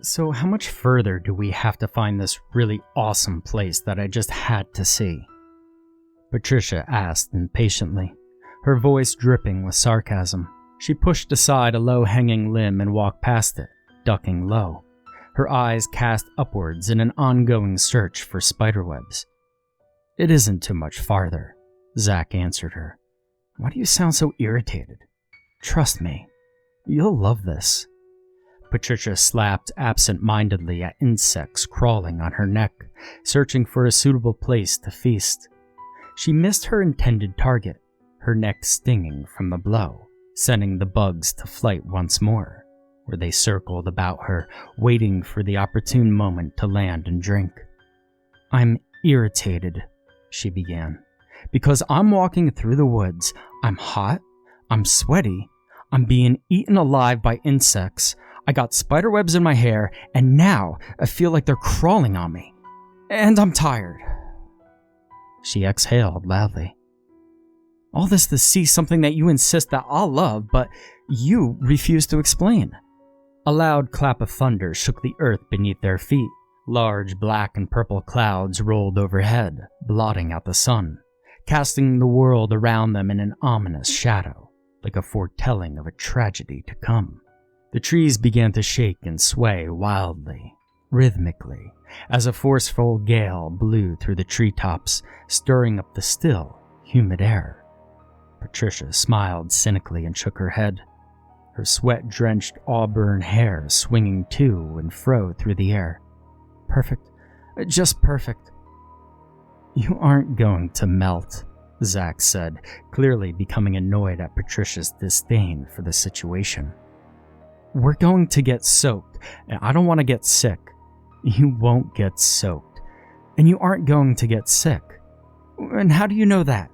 So how much further do we have to find this really awesome place that I just had to see? Patricia asked impatiently, her voice dripping with sarcasm. She pushed aside a low-hanging limb and walked past it, ducking low, her eyes cast upwards in an ongoing search for spiderwebs. It isn't too much farther, Zach answered her. Why do you sound so irritated? Trust me, you'll love this. Patricia slapped absent-mindedly at insects crawling on her neck, searching for a suitable place to feast. She missed her intended target, her neck stinging from the blow, sending the bugs to flight once more, where they circled about her, waiting for the opportune moment to land and drink. I'm irritated, she began, because I'm walking through the woods. I'm hot, I'm sweaty, I'm being eaten alive by insects, I got spiderwebs in my hair, and now I feel like they're crawling on me. And I'm tired. She exhaled loudly. All this to see something that you insist that I'll love, but you refuse to explain. A loud clap of thunder shook the earth beneath their feet. Large black and purple clouds rolled overhead, blotting out the sun, casting the world around them in an ominous shadow, like a foretelling of a tragedy to come. The trees began to shake and sway wildly, rhythmically, as a forceful gale blew through the treetops, stirring up the still, humid air. Patricia smiled cynically and shook her head, her sweat-drenched auburn hair swinging to and fro through the air. Perfect. Just perfect. You aren't going to melt, Zach said, clearly becoming annoyed at Patricia's disdain for the situation. We're going to get soaked, and I don't want to get sick. You won't get soaked, and you aren't going to get sick. And how do you know that?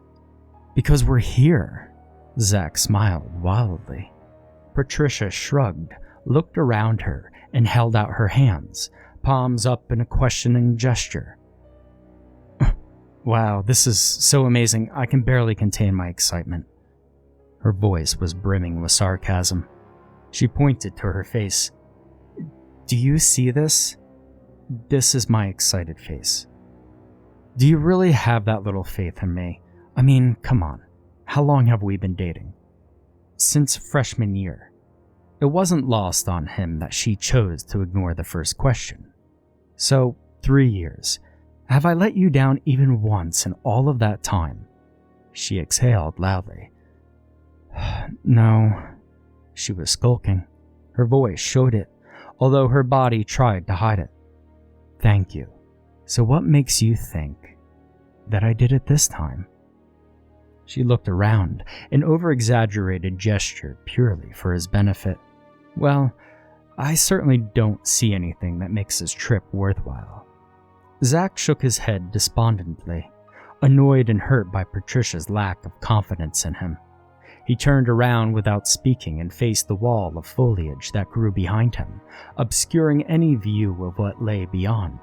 Because we're here. Zach smiled wildly. Patricia shrugged, looked around her, and held out her hands, palms up in a questioning gesture. Wow, this is so amazing, I can barely contain my excitement. Her voice was brimming with sarcasm. She pointed to her face. Do you see this? This is my excited face. Do you really have that little faith in me? I mean, come on. How long have we been dating? Since freshman year. It wasn't lost on him that she chose to ignore the first question. So, 3 years. Have I let you down even once in all of that time? She exhaled loudly. No. She was skulking. Her voice showed it, although her body tried to hide it. Thank you. So what makes you think that I did it this time? She looked around, an over-exaggerated gesture purely for his benefit. Well, I certainly don't see anything that makes this trip worthwhile. Zach shook his head despondently, annoyed and hurt by Patricia's lack of confidence in him. He turned around without speaking and faced the wall of foliage that grew behind him, obscuring any view of what lay beyond.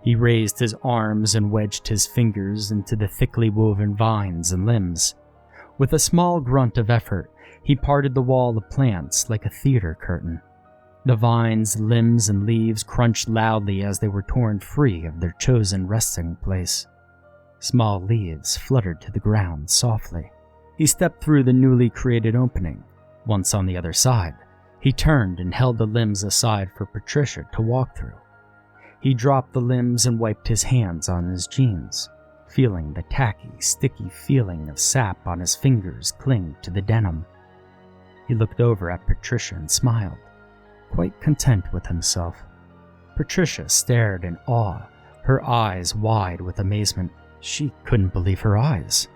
He raised his arms and wedged his fingers into the thickly woven vines and limbs. With a small grunt of effort, he parted the wall of plants like a theater curtain. The vines, limbs, and leaves crunched loudly as they were torn free of their chosen resting place. Small leaves fluttered to the ground softly. He stepped through the newly created opening. Once on the other side, he turned and held the limbs aside for Patricia to walk through. He dropped the limbs and wiped his hands on his jeans, feeling the tacky, sticky feeling of sap on his fingers cling to the denim. He looked over at Patricia and smiled, quite content with himself. Patricia stared in awe, her eyes wide with amazement. She couldn't believe her eyes.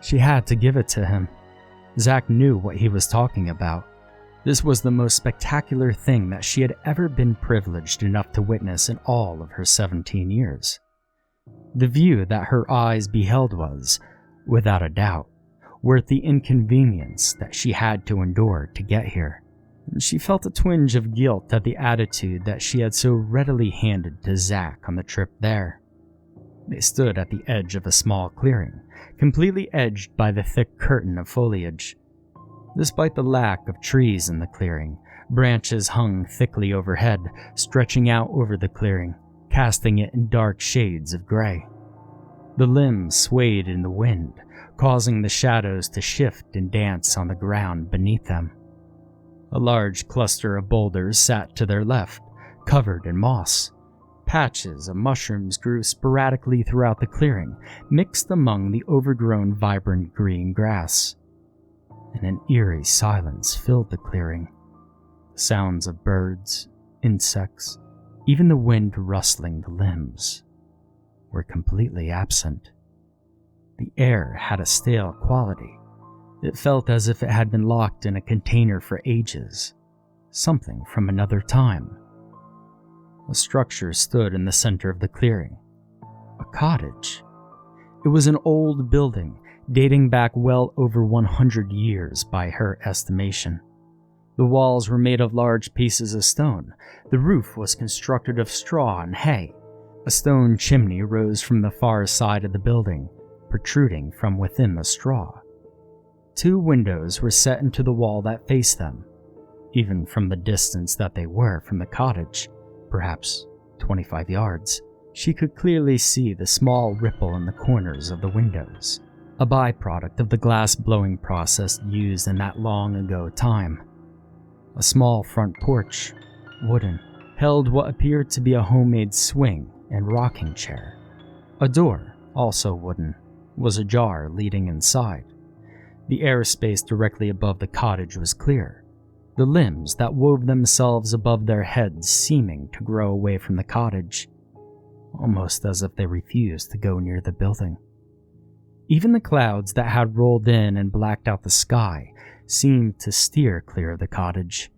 She had to give it to him. Zach knew what he was talking about. This was the most spectacular thing that she had ever been privileged enough to witness in all of her 17 years. The view that her eyes beheld was, without a doubt, worth the inconvenience that she had to endure to get here. She felt a twinge of guilt at the attitude that she had so readily handed to Zach on the trip there. They stood at the edge of a small clearing, completely edged by the thick curtain of foliage. Despite the lack of trees in the clearing, Branches hung thickly overhead, stretching out over the clearing, casting it in dark shades of gray. The limbs swayed in the wind, causing the shadows to shift and dance on the ground beneath them. A large cluster of boulders sat to their left, covered in moss. Patches of mushrooms grew sporadically throughout the clearing, mixed among the overgrown vibrant green grass. And an eerie silence filled the clearing. The sounds of birds, insects, even the wind rustling the limbs, were completely absent. The air had a stale quality. It felt as if it had been locked in a container for ages, something from another time. A structure stood in the center of the clearing. A cottage. It was an old building, dating back well over 100 years by her estimation. The walls were made of large pieces of stone. The roof was constructed of straw and hay. A stone chimney rose from the far side of the building, protruding from within the straw. 2 windows were set into the wall that faced them. Even from the distance that they were from the cottage, perhaps 25 yards, she could clearly see the small ripple in the corners of the windows, a byproduct of the glass blowing process used in that long ago time. A small front porch, wooden, held what appeared to be a homemade swing and rocking chair. A door, also wooden, was ajar leading inside. The airspace directly above the cottage was clear, the limbs that wove themselves above their heads seeming to grow away from the cottage, almost as if they refused to go near the building. Even the clouds that had rolled in and blacked out the sky seemed to steer clear of the cottage.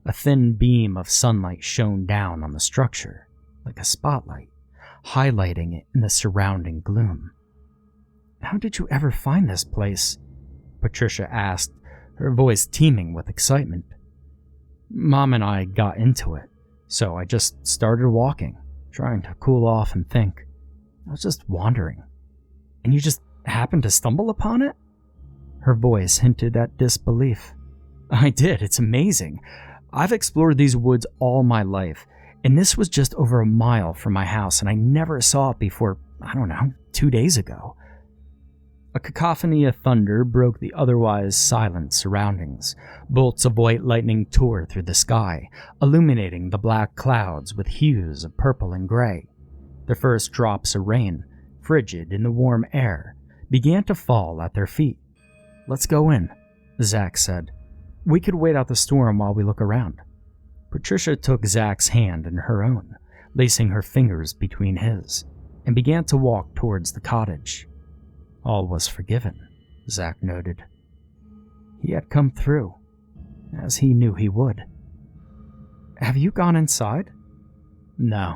A thin beam of sunlight shone down on the structure, like a spotlight, highlighting it in the surrounding gloom. "How did you ever find this place?" Patricia asked, her voice teeming with excitement. "Mom and I got into it, so I just started walking, trying to cool off and think. I was just wandering. And you just happened to stumble upon it?" Her voice hinted at disbelief. "I did, it's amazing. I've explored these woods all my life, and this was just over a mile from my house, and I never saw it before, 2 days ago." A cacophony of thunder broke the otherwise silent surroundings. Bolts of white lightning tore through the sky, illuminating the black clouds with hues of purple and gray. The first drops of rain, frigid in the warm air, began to fall at their feet. "Let's go in," Zach said. "We could wait out the storm while we look around." Patricia took Zach's hand in her own, lacing her fingers between his, and began to walk towards the cottage. All was forgiven, Zach noted. He had come through, as he knew he would. "Have you gone inside?" "No.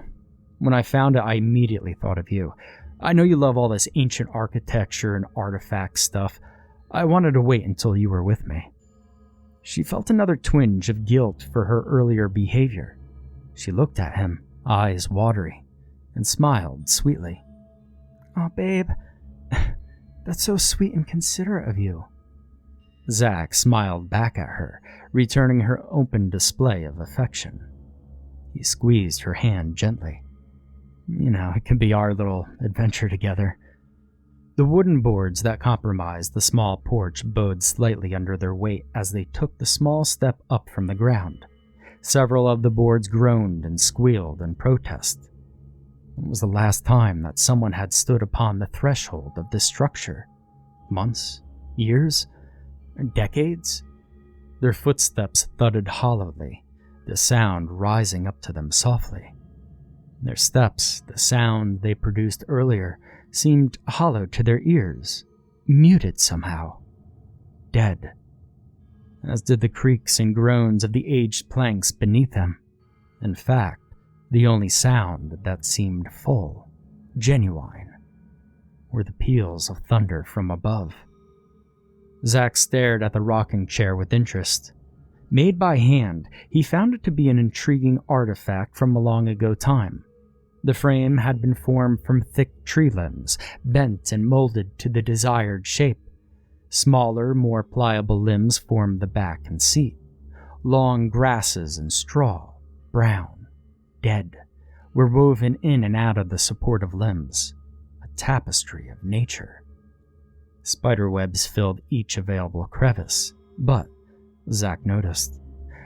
When I found it, I immediately thought of you. I know you love all this ancient architecture and artifact stuff. I wanted to wait until you were with me." She felt another twinge of guilt for her earlier behavior. She looked at him, eyes watery, and smiled sweetly. "Oh, babe, that's so sweet and considerate of you." Zach smiled back at her, returning her open display of affection. He squeezed her hand gently. It can be our little adventure together." The wooden boards that comprised the small porch bowed slightly under their weight as they took the small step up from the ground. Several of the boards groaned and squealed in protest. When was the last time that someone had stood upon the threshold of this structure? Months? Years? Decades? Their footsteps thudded hollowly, the sound rising up to them softly. Their steps, the sound they produced earlier, seemed hollow to their ears, muted somehow, dead, as did the creaks and groans of the aged planks beneath them. In fact, the only sound that seemed full, genuine, were the peals of thunder from above. Zach stared at the rocking chair with interest. Made by hand, he found it to be an intriguing artifact from a long ago time. The frame had been formed from thick tree limbs, bent and molded to the desired shape. Smaller, more pliable limbs formed the back and seat, Long grasses and straw, brown, dead, were woven in and out of the supportive limbs, a tapestry of nature. Spiderwebs filled each available crevice, but, Zack noticed,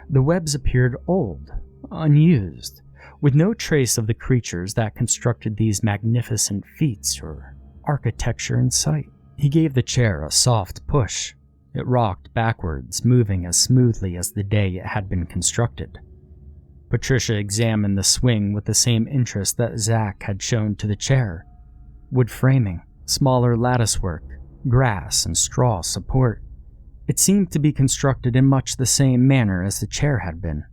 the webs appeared old, unused, with no trace of the creatures that constructed these magnificent feats or architecture in sight. He gave the chair a soft push. It rocked backwards, moving as smoothly as the day it had been constructed. Patricia examined the swing with the same interest that Zack had shown to the chair. Wood framing, smaller latticework, grass and straw support. It seemed to be constructed in much the same manner as the chair had been.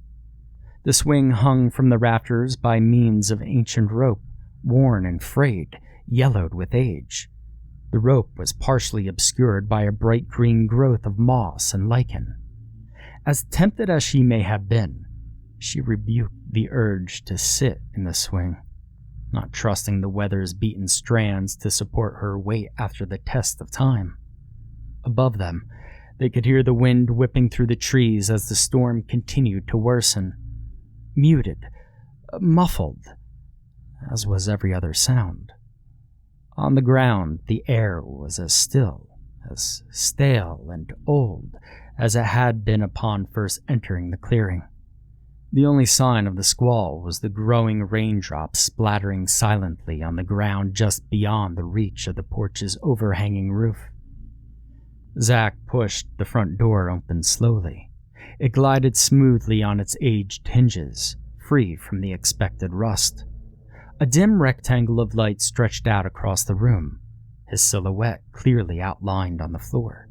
The swing hung from the rafters by means of ancient rope, worn and frayed, yellowed with age. The rope was partially obscured by a bright green growth of moss and lichen. As tempted as she may have been, she rebuked the urge to sit in the swing, not trusting the weather's beaten strands to support her weight after the test of time. Above them, they could hear the wind whipping through the trees as the storm continued to worsen. Muted, muffled, as was every other sound. On the ground, the air was as still, as stale and old as it had been upon first entering the clearing. The only sign of the squall was the growing raindrops splattering silently on the ground just beyond the reach of the porch's overhanging roof. Zack pushed the front door open slowly. It glided smoothly on its aged hinges, free from the expected rust. A dim rectangle of light stretched out across the room, his silhouette clearly outlined on the floor.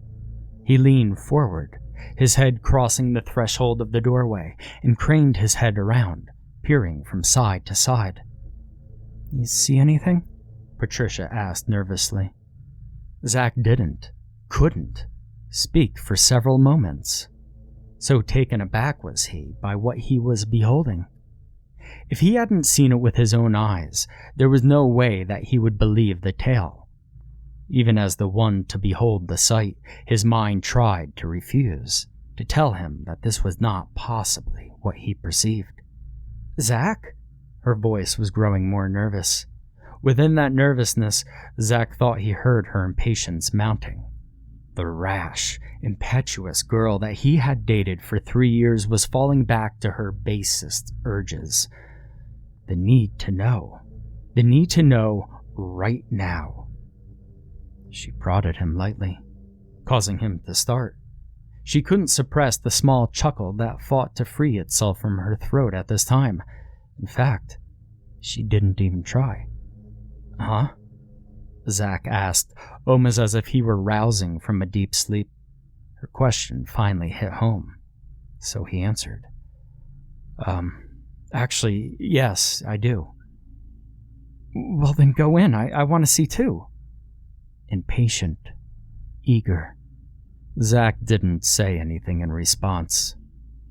He leaned forward, his head crossing the threshold of the doorway, and craned his head around, peering from side to side. "You see anything?" Patricia asked nervously. Zack couldn't, speak for several moments. So taken aback was he by what he was beholding. If he hadn't seen it with his own eyes, there was no way that he would believe the tale. Even as the one to behold the sight, his mind tried to refuse, to tell him that this was not possibly what he perceived. "Zack?" Her voice was growing more nervous. Within that nervousness, Zack thought he heard her impatience mounting. The rash, impetuous girl that he had dated for 3 years was falling back to her basest urges. The need to know right now. She prodded him lightly, causing him to start. She couldn't suppress the small chuckle that fought to free itself from her throat at this time. In fact, she didn't even try. "Huh?" Zack asked, almost as if he were rousing from a deep sleep. Her question finally hit home, so he answered. Actually, yes, I do." "Well then go in, I want to see too." Impatient, eager. Zack didn't say anything in response.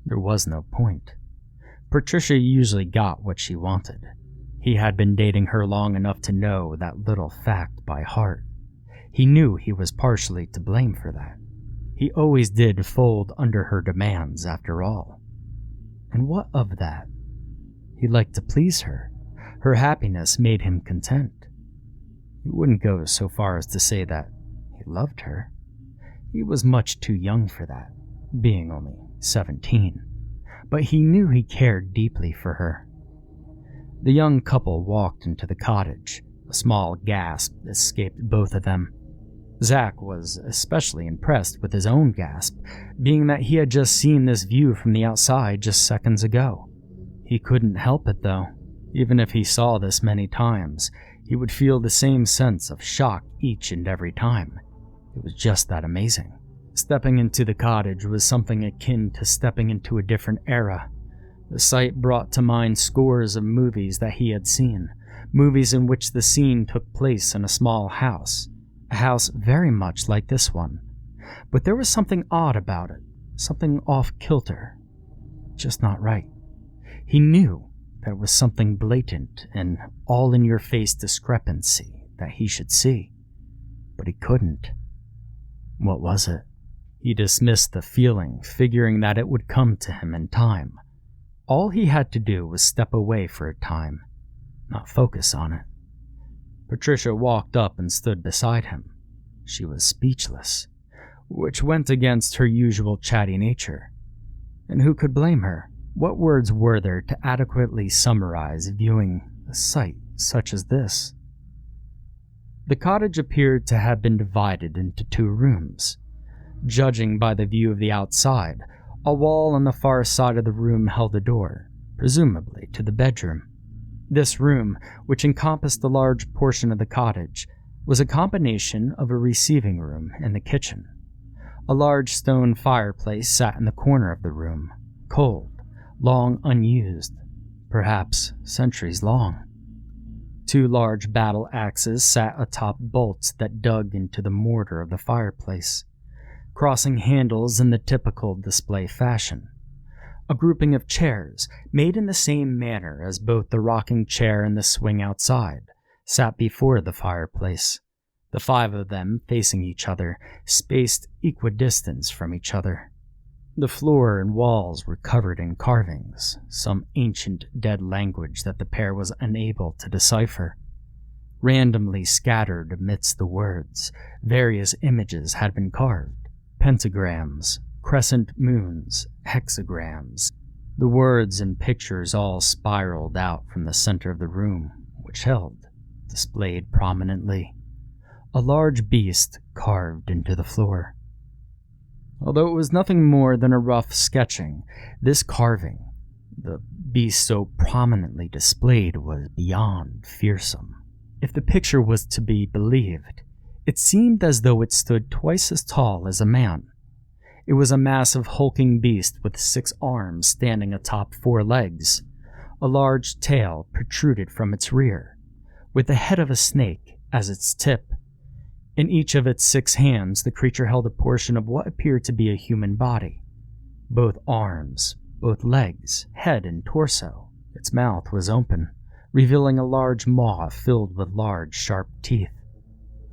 There was no point. Patricia usually got what she wanted. He had been dating her long enough to know that little fact by heart. He knew he was partially to blame for that. He always did fold under her demands, after all. And what of that? He liked to please her. Her happiness made him content. He wouldn't go so far as to say that he loved her. He was much too young for that, being only 17. But he knew he cared deeply for her. The young couple walked into the cottage. A small gasp escaped both of them. Zack was especially impressed with his own gasp, being that he had just seen this view from the outside just seconds ago. He couldn't help it, though. Even if he saw this many times, he would feel the same sense of shock each and every time. It was just that amazing. Stepping into the cottage was something akin to stepping into a different era. The sight brought to mind scores of movies that he had seen, movies in which the scene took place in a small house, a house very much like this one. But there was something odd about it, something off-kilter, just not right. He knew that it was something blatant and all-in-your-face discrepancy that he should see, but he couldn't. What was it? He dismissed the feeling, figuring that it would come to him in time. All he had to do was step away for a time, not focus on it. Patricia walked up and stood beside him. She was speechless, which went against her usual chatty nature. And who could blame her? What words were there to adequately summarize viewing a sight such as this? The cottage appeared to have been divided into 2 rooms. Judging by the view of the outside, a wall on the far side of the room held a door, presumably to the bedroom. This room, which encompassed a large portion of the cottage, was a combination of a receiving room and the kitchen. A large stone fireplace sat in the corner of the room, cold, long unused, perhaps centuries long. 2 large battle axes sat atop bolts that dug into the mortar of the fireplace, crossing handles in the typical display fashion. A grouping of chairs, made in the same manner as both the rocking chair and the swing outside, sat before the fireplace, the 5 of them facing each other, spaced equidistant from each other. The floor and walls were covered in carvings, some ancient dead language that the pair was unable to decipher. Randomly scattered amidst the words, various images had been carved. Pentagrams, crescent moons, hexagrams. The words and pictures all spiraled out from the center of the room, which held, displayed prominently, a large beast carved into the floor. Although it was nothing more than a rough sketching, this carving, the beast so prominently displayed, was beyond fearsome. If the picture was to be believed, it seemed as though it stood twice as tall as a man. It was a massive hulking beast with 6 arms standing atop 4 legs. A large tail protruded from its rear, with the head of a snake as its tip. In each of its 6 hands, the creature held a portion of what appeared to be a human body. Both arms, both legs, head, and torso. Its mouth was open, revealing a large maw filled with large, sharp teeth.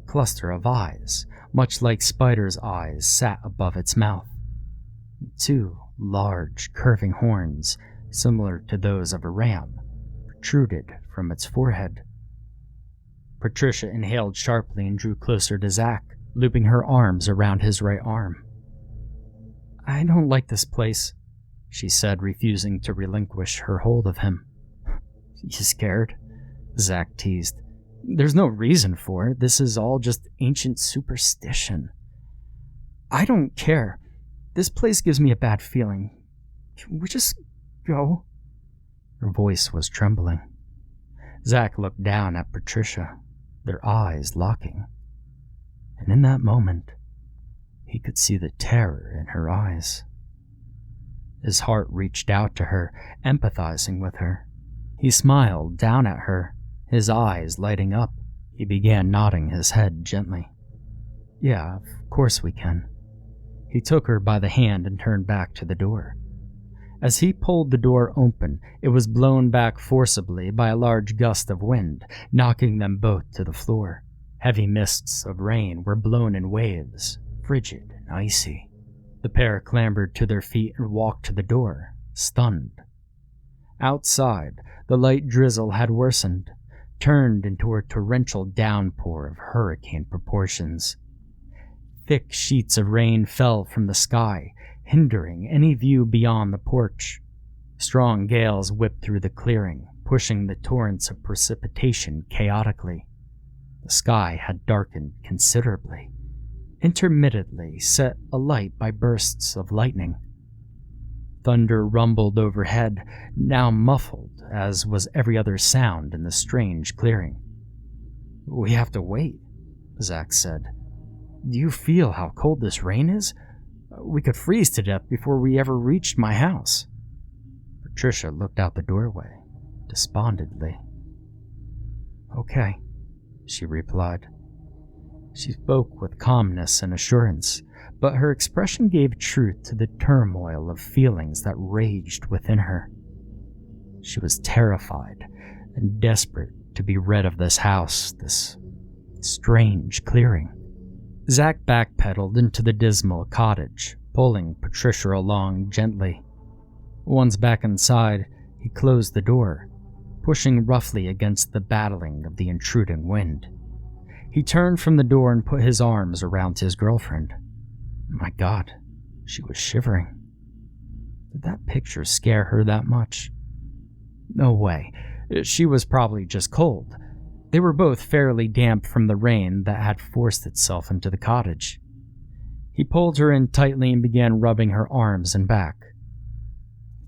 A cluster of eyes, much like spiders' eyes, sat above its mouth. 2 large, curving horns, similar to those of a ram, protruded from its forehead. Patricia inhaled sharply and drew closer to Zach, looping her arms around his right arm. "I don't like this place," she said, refusing to relinquish her hold of him. "You scared?" Zach teased. "There's no reason for it. This is all just ancient superstition." "I don't care. This place gives me a bad feeling. Can we just go?" Her voice was trembling. Zach looked down at Patricia, their eyes locking. And in that moment, he could see the terror in her eyes. His heart reached out to her, empathizing with her. He smiled down at her, his eyes lighting up. He began nodding his head gently. "Yeah, of course we can." He took her by the hand and turned back to the door. As he pulled the door open, it was blown back forcibly by a large gust of wind, knocking them both to the floor. Heavy mists of rain were blown in waves, frigid and icy. The pair clambered to their feet and walked to the door, stunned. Outside, the light drizzle had worsened, turned into a torrential downpour of hurricane proportions. Thick sheets of rain fell from the sky, hindering any view beyond the porch. Strong gales whipped through the clearing, pushing the torrents of precipitation chaotically. The sky had darkened considerably, intermittently set alight by bursts of lightning. Thunder rumbled overhead, now muffled, as was every other sound in the strange clearing. "We have to wait," Zach said. "Do you feel how cold this rain is? We could freeze to death before we ever reached my house." Patricia looked out the doorway, despondently. "Okay," she replied. She spoke with calmness and assurance, but her expression gave truth to the turmoil of feelings that raged within her. She was terrified and desperate to be rid of this house, this strange clearing. Zach backpedaled into the dismal cottage, pulling Patricia along gently. Once back inside, he closed the door, pushing roughly against the battling of the intruding wind. He turned from the door and put his arms around his girlfriend. My God, she was shivering. Did that picture scare her that much? No way. She was probably just cold. They were both fairly damp from the rain that had forced itself into the cottage. He pulled her in tightly and began rubbing her arms and back.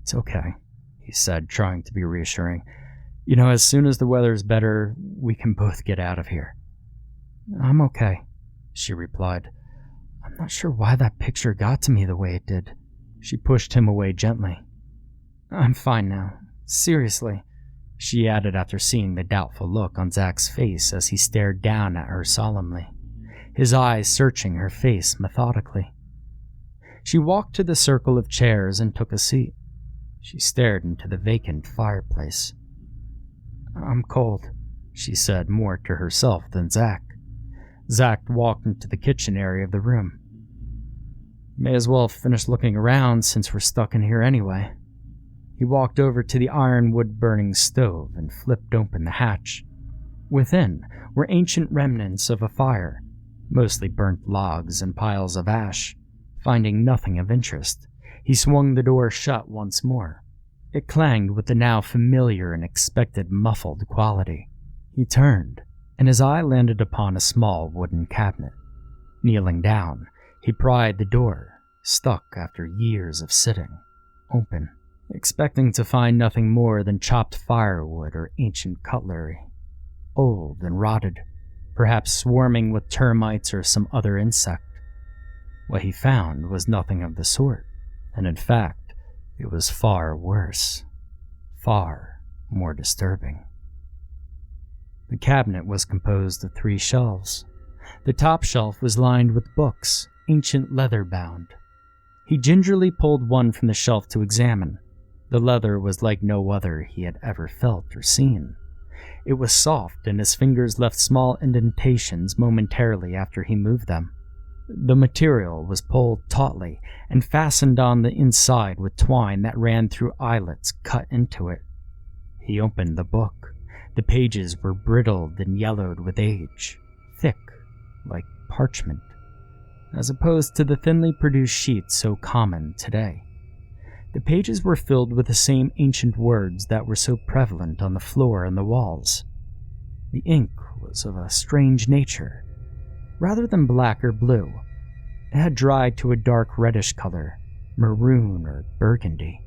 It's okay, he said, trying to be reassuring. You know, as soon as the weather's better, we can both get out of here. I'm okay, she replied. I'm not sure why that picture got to me the way it did. She pushed him away gently. I'm fine now. Seriously, she added after seeing the doubtful look on Zach's face as he stared down at her solemnly, his eyes searching her face methodically. She walked to the circle of chairs and took a seat. She stared into the vacant fireplace. I'm cold, she said, more to herself than Zach. Zach walked into the kitchen area of the room. May as well finish looking around since we're stuck in here anyway. He walked over to the iron wood-burning stove and flipped open the hatch. Within were ancient remnants of a fire, mostly burnt logs and piles of ash. Finding nothing of interest, he swung the door shut once more. It clanged with the now familiar and expected muffled quality. He turned, and his eye landed upon a small wooden cabinet. Kneeling down, he pried the door, stuck after years of sitting, open, expecting to find nothing more than chopped firewood or ancient cutlery, old and rotted, perhaps swarming with termites or some other insect. What he found was nothing of the sort, and in fact, it was far worse, far more disturbing. The cabinet was composed of 3 shelves. The top shelf was lined with books, ancient leather-bound. He gingerly pulled one from the shelf to examine. The leather was like no other he had ever felt or seen. It was soft, and his fingers left small indentations momentarily after he moved them. The material was pulled tautly and fastened on the inside with twine that ran through eyelets cut into it. He opened the book. The pages were brittled and yellowed with age, thick, like parchment, as opposed to the thinly produced sheets so common today. The pages were filled with the same ancient words that were so prevalent on the floor and the walls. The ink was of a strange nature. Rather than black or blue, it had dried to a dark reddish color, maroon or burgundy.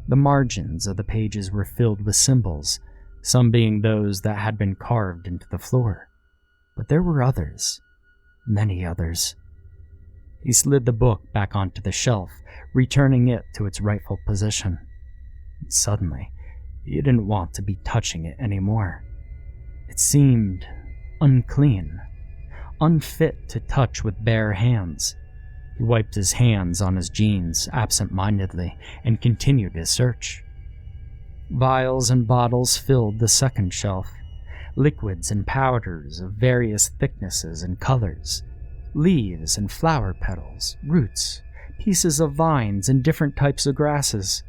The margins of the pages were filled with symbols, some being those that had been carved into the floor. But there were others, many others. He slid the book back onto the shelf, returning it to its rightful position. Suddenly, he didn't want to be touching it anymore. It seemed unclean, unfit to touch with bare hands. He wiped his hands on his jeans absent-mindedly and continued his search. Vials and bottles filled the second shelf, liquids and powders of various thicknesses and colors, leaves and flower petals, roots, pieces of vines and different types of grasses.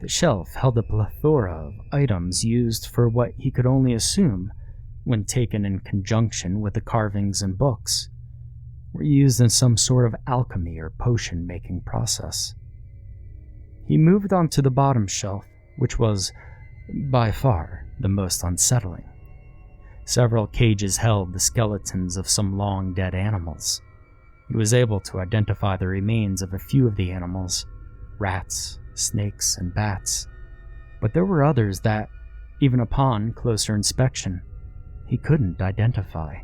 The shelf held a plethora of items used for what he could only assume, when taken in conjunction with the carvings and books, were used in some sort of alchemy or potion-making process. He moved on to the bottom shelf, which was, by far, the most unsettling. Several cages held the skeletons of some long-dead animals. He was able to identify the remains of a few of the animals, rats, snakes, and bats. But there were others that, even upon closer inspection, he couldn't identify.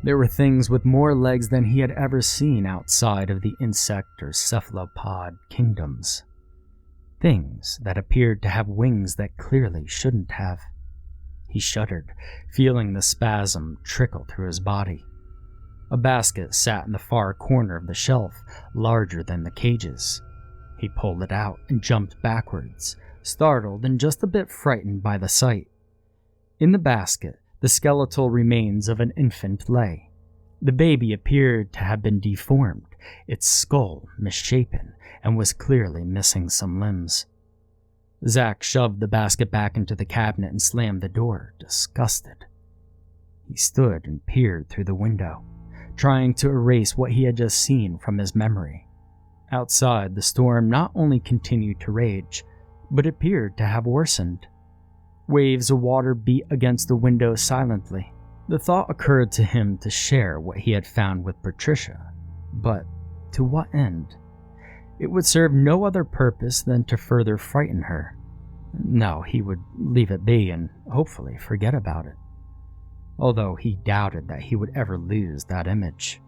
There were things with more legs than he had ever seen outside of the insect or cephalopod kingdoms. Things that appeared to have wings that clearly shouldn't have. He shuddered, feeling the spasm trickle through his body. A basket sat in the far corner of the shelf, larger than the cages. He pulled it out and jumped backwards, startled and just a bit frightened by the sight. In the basket, the skeletal remains of an infant lay, The baby appeared to have been deformed, its skull misshapen, and was clearly missing some limbs. Zach shoved the basket back into the cabinet and slammed the door, disgusted. He stood and peered through the window, trying to erase what he had just seen from his memory. Outside, the storm not only continued to rage, but appeared to have worsened. Waves of water beat against the window silently. The thought occurred to him to share what he had found with Patricia, but to what end? It would serve no other purpose than to further frighten her. No, he would leave it be and hopefully forget about it. Although he doubted that he would ever lose that image.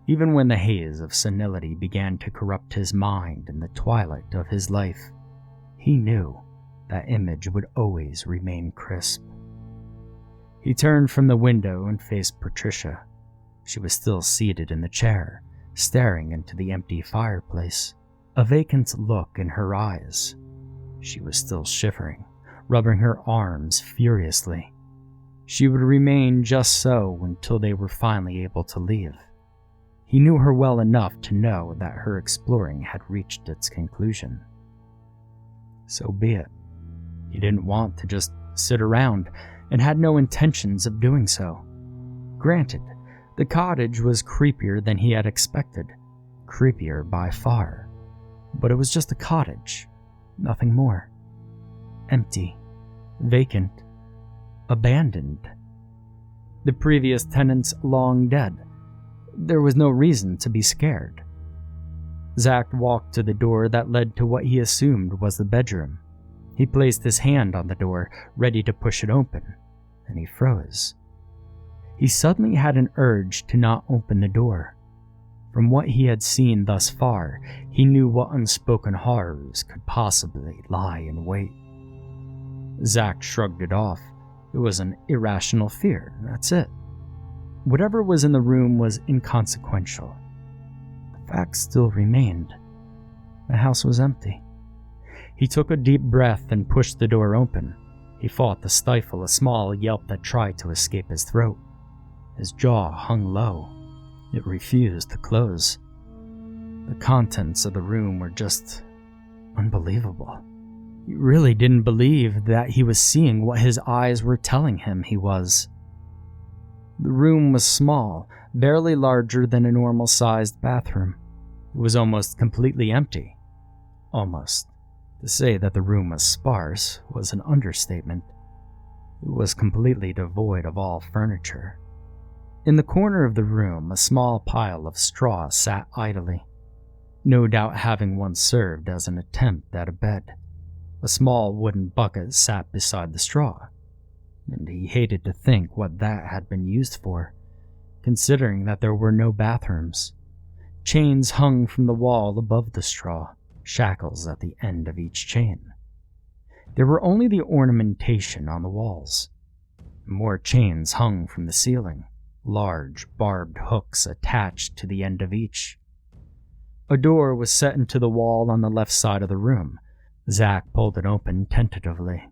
Even when the haze of senility began to corrupt his mind in the twilight of his life, he knew that image would always remain crisp. He turned from the window and faced Patricia. She was still seated in the chair, staring into the empty fireplace, a vacant look in her eyes. She was still shivering, rubbing her arms furiously. She would remain just so until they were finally able to leave. He knew her well enough to know that her exploring had reached its conclusion. So be it. He didn't want to just sit around and had no intentions of doing so. Granted, the cottage was creepier than he had expected, creepier by far, but it was just a cottage, nothing more. Empty, vacant, abandoned. The previous tenants long dead. There was no reason to be scared. Zach walked to the door that led to what he assumed was the bedroom. He placed his hand on the door, ready to push it open, and he froze. He suddenly had an urge to not open the door. From what he had seen thus far, he knew what unspoken horrors could possibly lie in wait. Zach shrugged it off. It was an irrational fear, that's it. Whatever was in the room was inconsequential. The fact still remained. The house was empty. He took a deep breath and pushed the door open. He fought to stifle a small yelp that tried to escape his throat. His jaw hung low. It refused to close. The contents of the room were just unbelievable. He really didn't believe that he was seeing what his eyes were telling him he was. The room was small, barely larger than a normal-sized bathroom. It was almost completely empty. Almost. To say that the room was sparse was an understatement. It was completely devoid of all furniture. In the corner of the room, a small pile of straw sat idly, no doubt having once served as an attempt at a bed. A small wooden bucket sat beside the straw, and he hated to think what that had been used for, considering that there were no bathrooms. Chains hung from the wall above the straw, shackles at the end of each chain. There were only the ornamentation on the walls. More chains hung from the ceiling, large barbed hooks attached to the end of each. A door was set into the wall on the left side of the room. Zach pulled it open tentatively.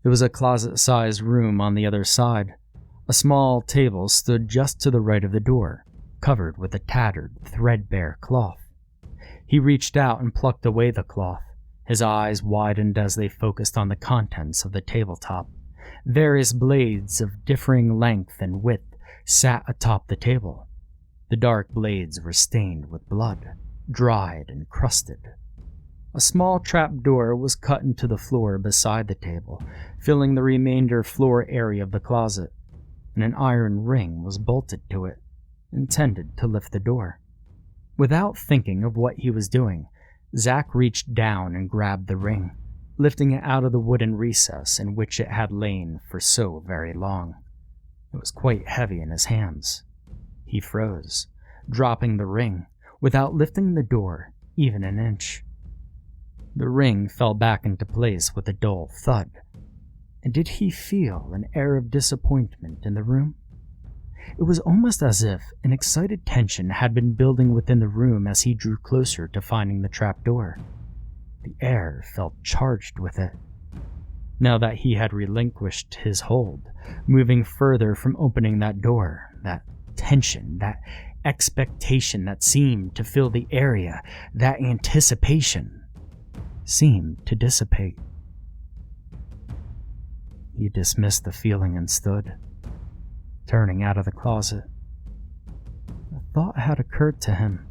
It was a closet-sized room on the other side. A small table stood just to the right of the door, covered with a tattered, threadbare cloth. He reached out and plucked away the cloth. His eyes widened as they focused on the contents of the tabletop. Various blades of differing length and width sat atop the table. The dark blades were stained with blood, dried and crusted. A small trapdoor was cut into the floor beside the table, filling the remainder floor area of the closet, and an iron ring was bolted to it, intended to lift the door. Without thinking of what he was doing, Zach reached down and grabbed the ring, lifting it out of the wooden recess in which it had lain for so very long. It was quite heavy in his hands. He froze, dropping the ring, without lifting the door even an inch. The ring fell back into place with a dull thud. And did he feel an air of disappointment in the room? It was almost as if an excited tension had been building within the room as he drew closer to finding the trapdoor. The air felt charged with it. Now that he had relinquished his hold, moving further from opening that door, that tension, that expectation that seemed to fill the area, that anticipation seemed to dissipate. He dismissed the feeling and stood, turning out of the closet. A thought had occurred to him,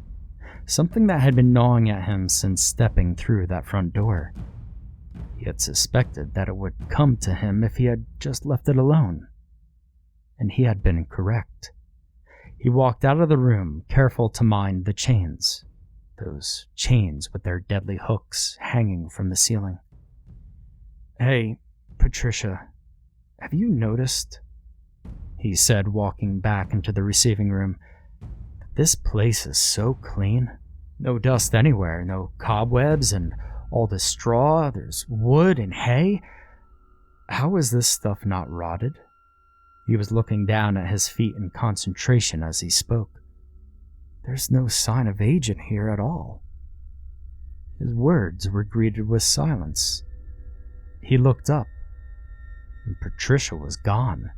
something that had been gnawing at him since stepping through that front door. He had suspected that it would come to him if he had just left it alone. And he had been correct. He walked out of the room, careful to mind the chains. Those chains with their deadly hooks hanging from the ceiling. "Hey, Patricia, have you noticed," he said, walking back into the receiving room, "this place is so clean. No dust anywhere, no cobwebs, and all the straw, there's wood and hay. How is this stuff not rotted?" He was looking down at his feet in concentration as he spoke. "There's no sign of age in here at all." His words were greeted with silence. He looked up, and Patricia was gone.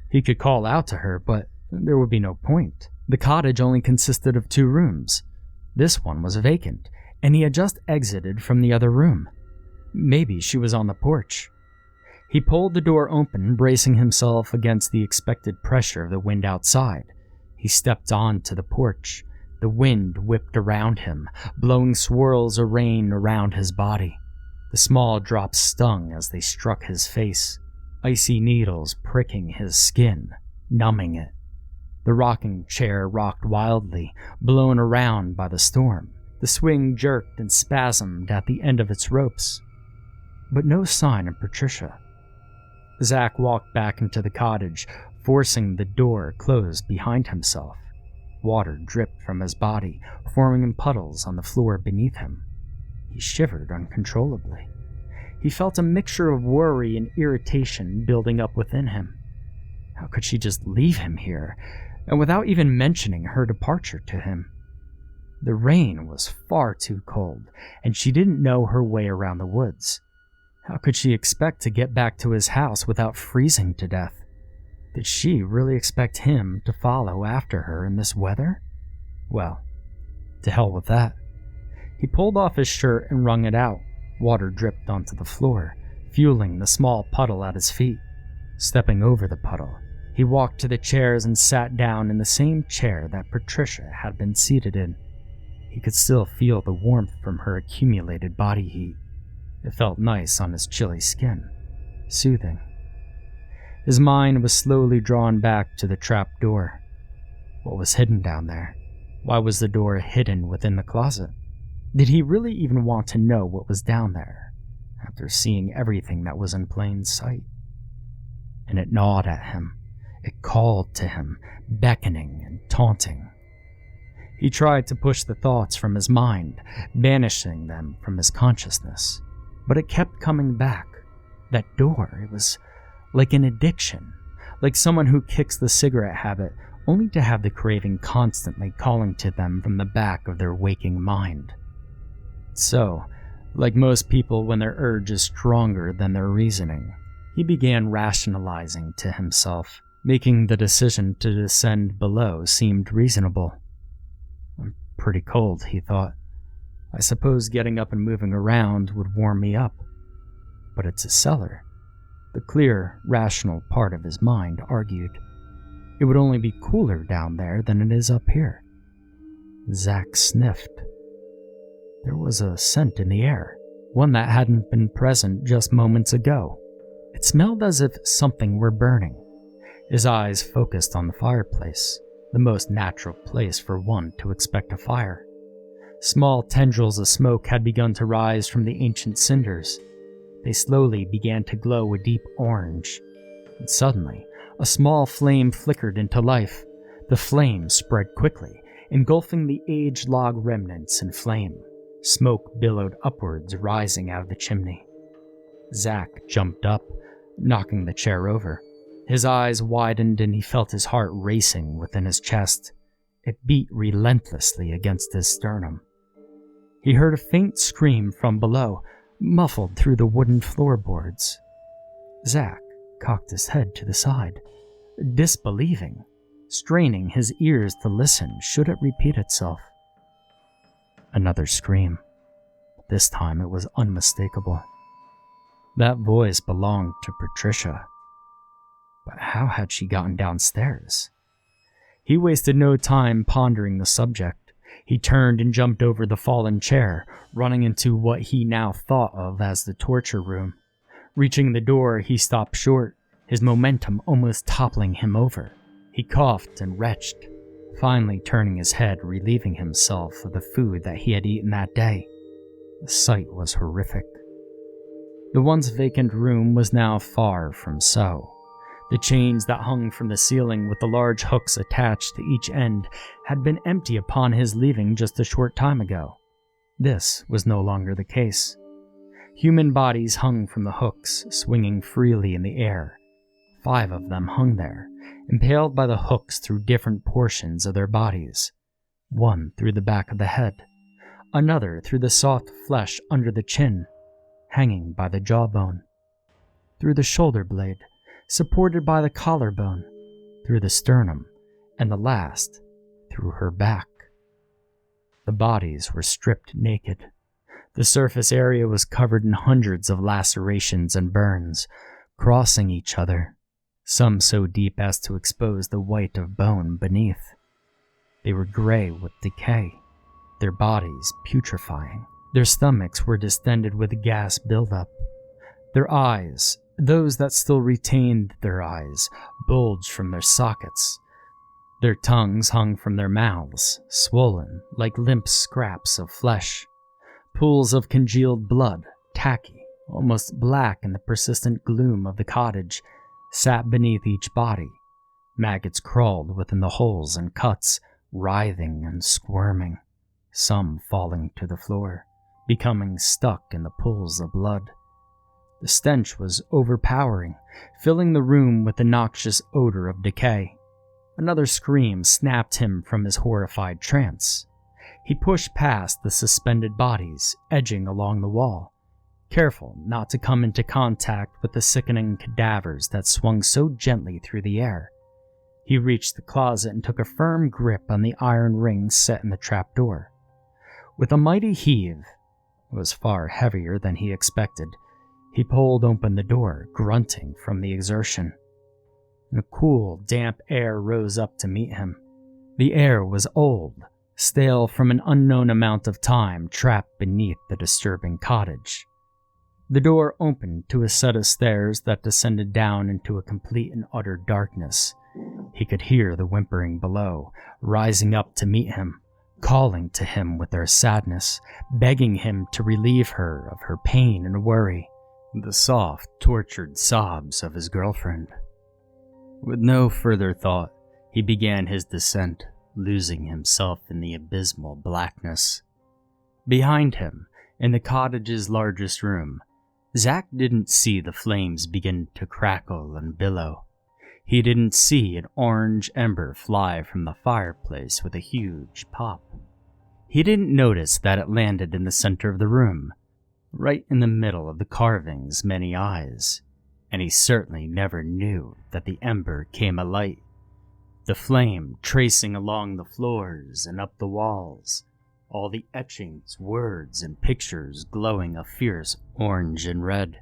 He could call out to her, but there would be no point. The cottage only consisted of 2 rooms. This one was vacant, and he had just exited from the other room. Maybe she was on the porch. He pulled the door open, bracing himself against the expected pressure of the wind outside. He stepped onto the porch. The wind whipped around him, blowing swirls of rain around his body. The small drops stung as they struck his face, icy needles pricking his skin, numbing it. The rocking chair rocked wildly, blown around by the storm. The swing jerked and spasmed at the end of its ropes. But no sign of Patricia. Zach walked back into the cottage, forcing the door closed behind himself. Water dripped from his body, forming in puddles on the floor beneath him. He shivered uncontrollably. He felt a mixture of worry and irritation building up within him. How could she just leave him here, and without even mentioning her departure to him? The rain was far too cold, and she didn't know her way around the woods. How could she expect to get back to his house without freezing to death? Did she really expect him to follow after her in this weather? Well, to hell with that. He pulled off his shirt and wrung it out. Water dripped onto the floor, fueling the small puddle at his feet. Stepping over the puddle, he walked to the chairs and sat down in the same chair that Patricia had been seated in. He could still feel the warmth from her accumulated body heat. It felt nice on his chilly skin, soothing. His mind was slowly drawn back to the trap door. What was hidden down there? Why was the door hidden within the closet? Did he really even want to know what was down there, after seeing everything that was in plain sight? And it gnawed at him. It called to him, beckoning and taunting. He tried to push the thoughts from his mind, banishing them from his consciousness. But it kept coming back. That door, it was like an addiction, like someone who kicks the cigarette habit only to have the craving constantly calling to them from the back of their waking mind. So, like most people when their urge is stronger than their reasoning, he began rationalizing to himself. Making the decision to descend below seemed reasonable. "I'm pretty cold," he thought. "I suppose getting up and moving around would warm me up. But it's a cellar." The clear, rational part of his mind argued. It would only be cooler down there than it is up here. Zach sniffed. There was a scent in the air, one that hadn't been present just moments ago. It smelled as if something were burning. His eyes focused on the fireplace, the most natural place for one to expect a fire. Small tendrils of smoke had begun to rise from the ancient cinders. They slowly began to glow a deep orange, and suddenly, a small flame flickered into life. The flame spread quickly, engulfing the aged log remnants in flame. Smoke billowed upwards, rising out of the chimney. Zach jumped up, knocking the chair over. His eyes widened and he felt his heart racing within his chest. It beat relentlessly against his sternum. He heard a faint scream from below, muffled through the wooden floorboards. Zach cocked his head to the side, disbelieving. straining his ears to listen should it repeat itself. Another scream. This time it was unmistakable. That voice belonged to Patricia. But how had she gotten downstairs? He wasted no time pondering the subject. He turned and jumped over the fallen chair, running into what he now thought of as the torture room. Reaching the door, he stopped short, his momentum almost toppling him over. He coughed and retched, finally turning his head, relieving himself of the food that he had eaten that day. The sight was horrific. The once vacant room was now far from so. The chains that hung from the ceiling with the large hooks attached to each end had been empty upon his leaving just a short time ago. This was no longer the case. Human bodies hung from the hooks, swinging freely in the air. 5 of them hung there, impaled by the hooks through different portions of their bodies. One through the back of the head, another through the soft flesh under the chin, hanging by the jawbone, through the shoulder blade, supported by the collarbone, through the sternum, and the last through her back. The bodies were stripped naked. The surface area was covered in hundreds of lacerations and burns, crossing each other, some so deep as to expose the white of bone beneath. They were gray with decay, their bodies putrefying. Their stomachs were distended with gas buildup. Their eyes, those that still retained their eyes, bulged from their sockets. Their tongues hung from their mouths, swollen like limp scraps of flesh. Pools of congealed blood, tacky, almost black in the persistent gloom of the cottage, sat beneath each body. Maggots crawled within the holes and cuts, writhing and squirming, some falling to the floor, becoming stuck in the pools of blood. The stench was overpowering, filling the room with the noxious odor of decay. Another scream snapped him from his horrified trance. He pushed past the suspended bodies, edging along the wall, careful not to come into contact with the sickening cadavers that swung so gently through the air. He reached the closet and took a firm grip on the iron ring set in the trapdoor. With a mighty heave, it was far heavier than he expected, he pulled open the door, grunting from the exertion. A cool, damp air rose up to meet him. The air was old, stale from an unknown amount of time trapped beneath the disturbing cottage. The door opened to a set of stairs that descended down into a complete and utter darkness. He could hear the whimpering below, rising up to meet him, calling to him with their sadness, begging him to relieve her of her pain and worry. The soft, tortured sobs of his girlfriend. With no further thought, he began his descent, losing himself in the abysmal blackness. Behind him, in the cottage's largest room, Zach didn't see the flames begin to crackle and billow. He didn't see an orange ember fly from the fireplace with a huge pop. He didn't notice that it landed in the center of the room, right in the middle of the carving's many eyes, and he certainly never knew that the ember came alight, the flame tracing along the floors and up the walls, all the etchings, words, and pictures glowing a fierce orange and red.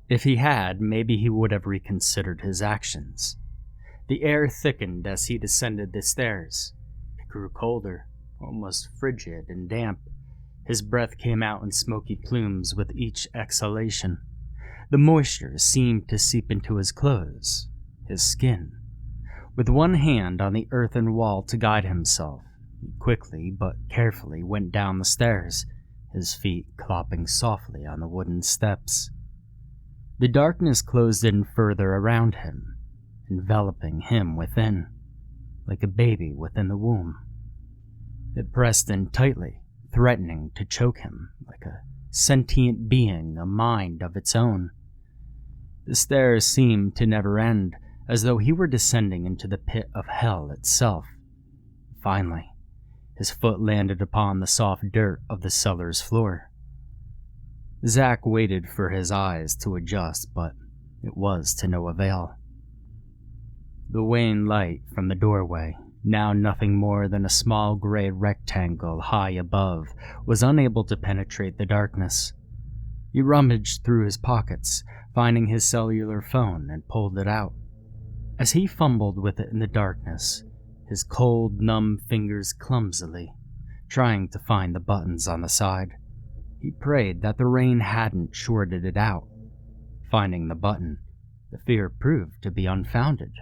If he had, maybe he would have reconsidered his actions. The air thickened as he descended the stairs. It grew colder, almost frigid and damp. His breath came out in smoky plumes with each exhalation. The moisture seemed to seep into his clothes, his skin. With one hand on the earthen wall to guide himself, he quickly but carefully went down the stairs, his feet clopping softly on the wooden steps. The darkness closed in further around him, enveloping him within, like a baby within the womb. It pressed in tightly, threatening to choke him, like a sentient being, a mind of its own. The stairs seemed to never end, as though he were descending into the pit of hell itself. Finally, his foot landed upon the soft dirt of the cellar's floor. Zach waited for his eyes to adjust, but it was to no avail. The wan light from the doorway, now nothing more than a small gray rectangle high above, was unable to penetrate the darkness. He rummaged through his pockets, finding his cellular phone, and pulled it out. As he fumbled with it in the darkness, his cold, numb fingers clumsily, trying to find the buttons on the side, he prayed that the rain hadn't shorted it out. Finding the button, the fear proved to be unfounded.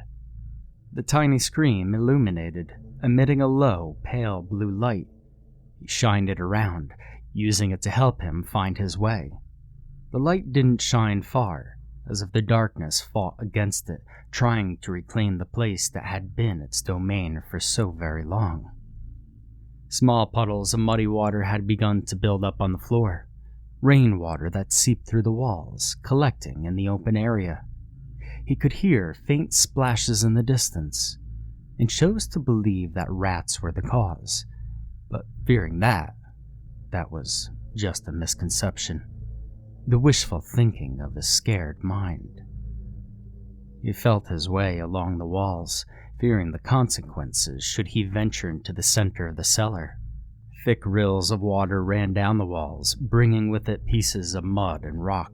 The tiny screen illuminated, emitting a low, pale blue light. He shined it around, using it to help him find his way. The light didn't shine far, as if the darkness fought against it, trying to reclaim the place that had been its domain for so very long. Small puddles of muddy water had begun to build up on the floor, rainwater that seeped through the walls, collecting in the open area. He could hear faint splashes in the distance, and chose to believe that rats were the cause, but fearing that was just a misconception, the wishful thinking of his scared mind. He felt his way along the walls, fearing the consequences should he venture into the center of the cellar. Thick rills of water ran down the walls, bringing with it pieces of mud and rock.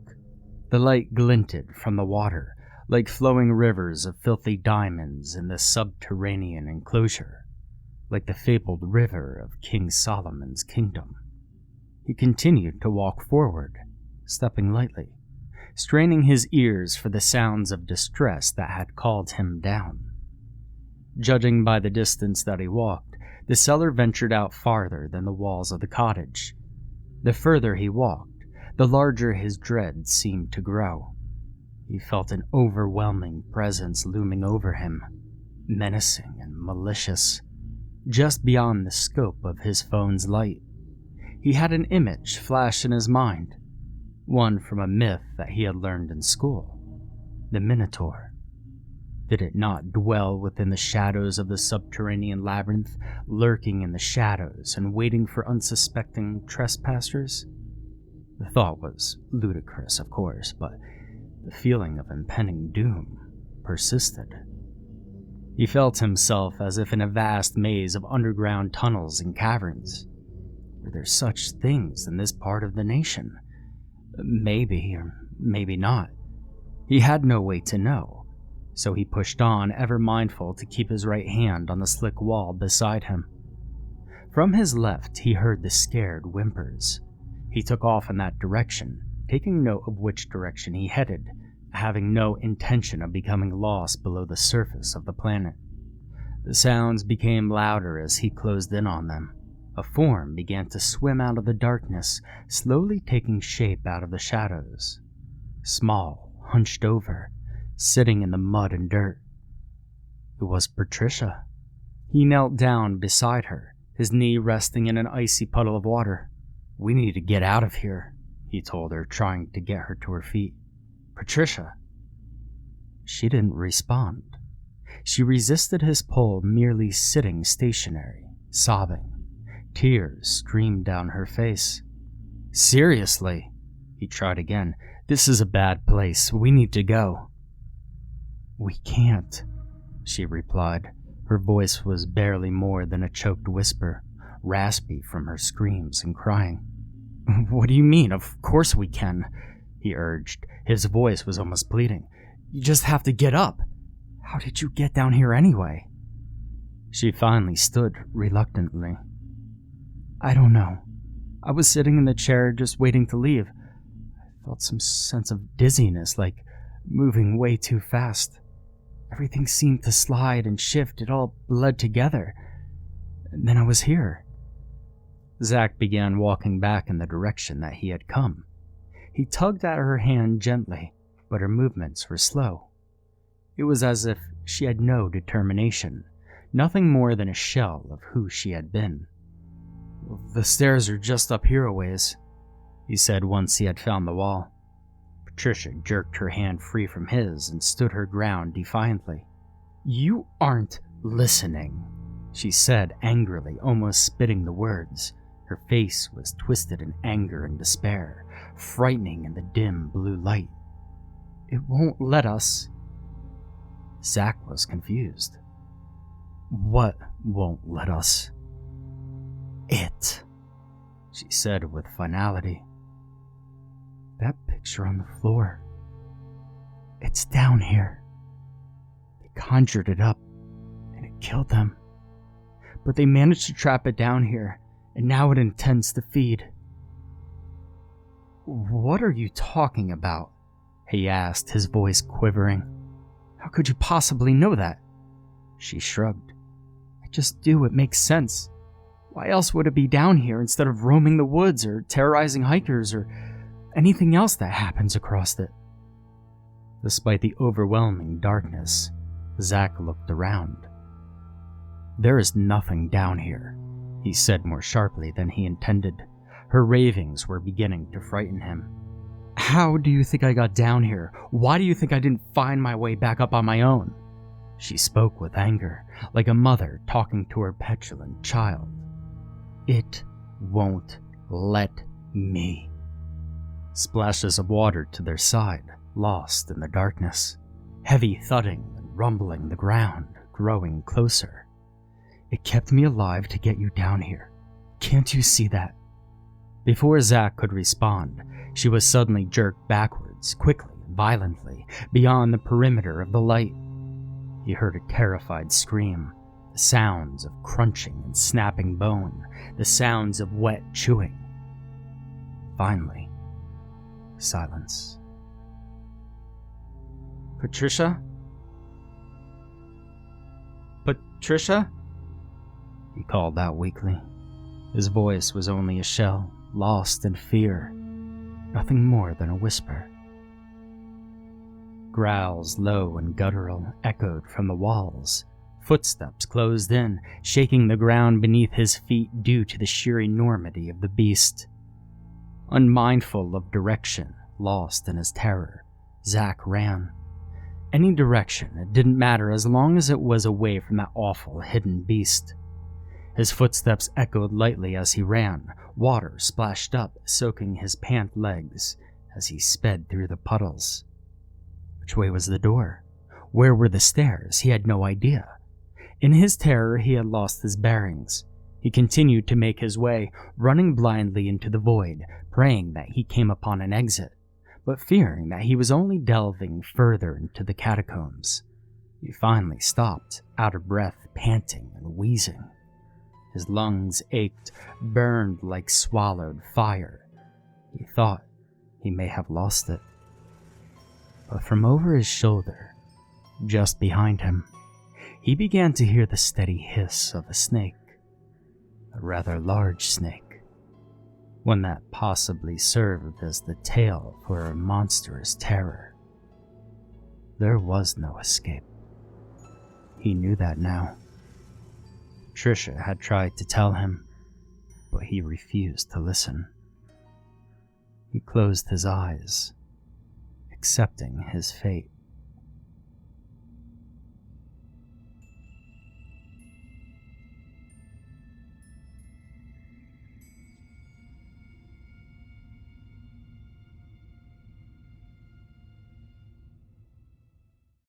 The light glinted from the water, like flowing rivers of filthy diamonds in the subterranean enclosure, like the fabled river of King Solomon's kingdom. He continued to walk forward, stepping lightly, straining his ears for the sounds of distress that had called him down. Judging by the distance that he walked, the cellar ventured out farther than the walls of the cottage. The further he walked, the larger his dread seemed to grow. He felt an overwhelming presence looming over him, menacing and malicious, just beyond the scope of his phone's light. He had an image flash in his mind, one from a myth that he had learned in school, the Minotaur. Did it not dwell within the shadows of the subterranean labyrinth, lurking in the shadows and waiting for unsuspecting trespassers? The thought was ludicrous, of course, but the feeling of impending doom persisted. He felt himself as if in a vast maze of underground tunnels and caverns. Were there such things in this part of the nation? Maybe, or maybe not. He had no way to know, so he pushed on, ever mindful to keep his right hand on the slick wall beside him. From his left, he heard the scared whimpers. He took off in that direction, taking note of which direction he headed, having no intention of becoming lost below the surface of the planet. The sounds became louder as he closed in on them. A form began to swim out of the darkness, slowly taking shape out of the shadows. Small, hunched over, sitting in the mud and dirt. It was Patricia. He knelt down beside her, his knee resting in an icy puddle of water. "We need to get out of here," he told her, trying to get her to her feet. "Patricia." She didn't respond. She resisted his pull, merely sitting stationary, sobbing. Tears streamed down her face. "Seriously," he tried again. "This is a bad place. We need to go." "We can't," she replied. Her voice was barely more than a choked whisper, raspy from her screams and crying. "What do you mean? Of course we can," he urged. His voice was almost pleading. "You just have to get up. How did you get down here anyway?" She finally stood reluctantly. "I don't know. I was sitting in the chair just waiting to leave. I felt some sense of dizziness, like moving way too fast. Everything seemed to slide and shift. It all bled together. And then I was here." Zach began walking back in the direction that he had come. He tugged at her hand gently, but her movements were slow. It was as if she had no determination, nothing more than a shell of who she had been. "The stairs are just up here a ways," he said once he had found the wall. Patricia jerked her hand free from his and stood her ground defiantly. "You aren't listening," she said angrily, almost spitting the words. Her face was twisted in anger and despair, frightening in the dim blue light. "It won't let us." Zach was confused. What won't let us? It, she said with finality. That picture on the floor. It's down here. They conjured it up, and it killed them. But they managed to trap it down here, and now it intends to feed. What are you talking about? He asked, his voice quivering. How could you possibly know that? She shrugged. I just do, it makes sense. Why else would it be down here instead of roaming the woods or terrorizing hikers or anything else that happens across it? Despite the overwhelming darkness, Zach looked around. There is nothing down here, he said more sharply than he intended. Her ravings were beginning to frighten him. How do you think I got down here? Why do you think I didn't find my way back up on my own? She spoke with anger, like a mother talking to her petulant child. It won't let me. Splashes of water to their side, lost in the darkness. Heavy thudding and rumbling the ground, growing closer. It kept me alive to get you down here. Can't you see that? Before Zach could respond, she was suddenly jerked backwards, quickly and violently, beyond the perimeter of the light. He heard a terrified scream, the sounds of crunching and snapping bone, the sounds of wet chewing. Finally, silence. Patricia? Patricia? He called out weakly. His voice was only a shell, lost in fear, nothing more than a whisper. Growls, low and guttural, echoed from the walls. Footsteps closed in, shaking the ground beneath his feet due to the sheer enormity of the beast. Unmindful of direction, lost in his terror, Zach ran. Any direction, it didn't matter as long as it was away from that awful hidden beast. His footsteps echoed lightly as he ran. Water splashed up, soaking his pant legs as he sped through the puddles. Which way was the door? Where were the stairs? He had no idea. In his terror, he had lost his bearings. He continued to make his way, running blindly into the void, praying that he came upon an exit, but fearing that he was only delving further into the catacombs. He finally stopped, out of breath, panting and wheezing. His lungs ached, burned like swallowed fire. He thought he may have lost it. But from over his shoulder, just behind him, he began to hear the steady hiss of a snake. A rather large snake. One that possibly served as the tail for a monstrous terror. There was no escape. He knew that now. Patricia had tried to tell him, but he refused to listen. He closed his eyes, accepting his fate.